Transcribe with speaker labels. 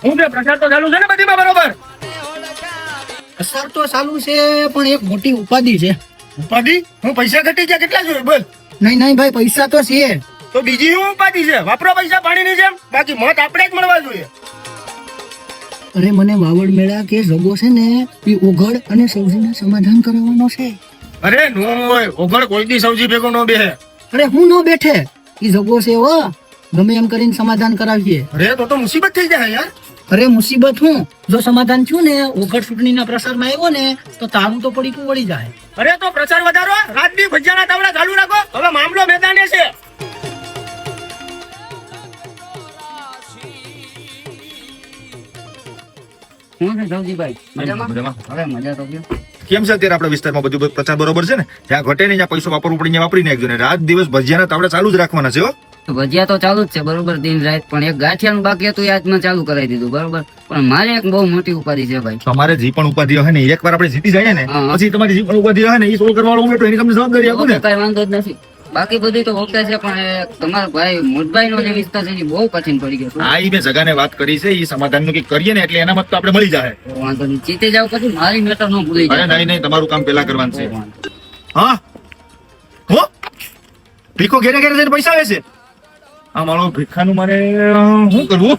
Speaker 1: હું કે પ્રચાર તો ચાલુ છે ને બધીમાં બરોબર?
Speaker 2: પ્રસાર તો ચાલુ છે પણ એક મોટી ઉપાધિ છે.
Speaker 1: ઉપાધિ? હું પૈસા ઘટી ગયા કેટલા જોઈએ બોલ?
Speaker 2: નહીં ભાઈ પૈસા તો છે.
Speaker 1: તો બીજી શું ઉપાધિ છે? વાપરો પૈસા પાણીની જેમ, બાકી મત આપણે જ મળવા જોઈએ.
Speaker 2: અરે મને વાવડ મેળા કે જગો છે ને એ ઓઘડ અને સૌજીને સમાધાન કરાવવાનો છે.
Speaker 1: અરે નો હોય, ઓગળ કોઈ દી સૌજી ભેગો નો બેહે.
Speaker 2: અરે હું નો બેઠે એ જગો છે હો, ગમે એમ કરીને સમાધાન કરાવીએ.
Speaker 1: અરે તો મુસીબત થઈ જાય યાર.
Speaker 2: અરે મુસીબત હું, જો સમાધાન થયું ને ઓઘડ ચૂંટણીના પ્રસારમાં આવ્યો ને તો તારું તો પડીકું વળી જાય.
Speaker 1: અરે તો પ્રચાર વધારો, રાતની ભજીયાના તાવડા ચાલુ રાખો, હવે મામલો મેદાને છે.
Speaker 3: શું છે સૌજીભાઈ? મજામાં? હવે મજા તો ગયો.
Speaker 4: કેમ છે અત્યારે આપણા વિસ્તારમાં બધું પ્રચાર બરોબર છે ને? જ્યાં ઘટે ને જ્યાં પૈસો વાપરવું પડે ત્યાં વાપરી નાખજો ને રાત દિવસ ભજીયાના તાવડા ચાલુ જ રાખવાના છે હો.
Speaker 3: ભજીયા તો ચાલુ જ છે બરોબર દિન રાત, પણ એક ગાંઠિયાનું બાકી હતું એ આજમાં ચાલુ કરાવી દીધું બરોબર. પણ મારે એક બહુ મોટી ઉપાધિ છે ભાઈ.
Speaker 4: તમારે જે પણ ઉપાધિ હોય ને એકવાર આપણે જીતી જાય ને
Speaker 3: હા.
Speaker 4: પછી તમારી જે પણ ઉપાધિ હોય ને એ સોલ્વ કરવા વાળો હું બેઠો એની તમને જવાબદારી આપું ને.
Speaker 3: કઈ વાંધો જ નથી, બાકી બધું તો ઓકે છે, પણ એ તમારા ભાઈ મોટભાઈ નો જે વિસ્તાર છે એ બહુ કઠિન પડી ગયો.
Speaker 4: હા એ મેં જગાને વાત કરી છે એ સમાધાન નું કઈક કરીએ ને એટલે એના મત તો આપણે મળી જાય.
Speaker 3: વાંધો નહીં, જીતે જાવ પછી મારી મેટર ન ભૂલી
Speaker 4: અરે
Speaker 3: જાય.
Speaker 4: નહીં તમારું કામ પેલા કરવાનું છે. હા હો ભીખો ઘેરે ઘેરે જઈને પૈસા આવે છે. આ મારો ભીખાનું મારે શું કરવું?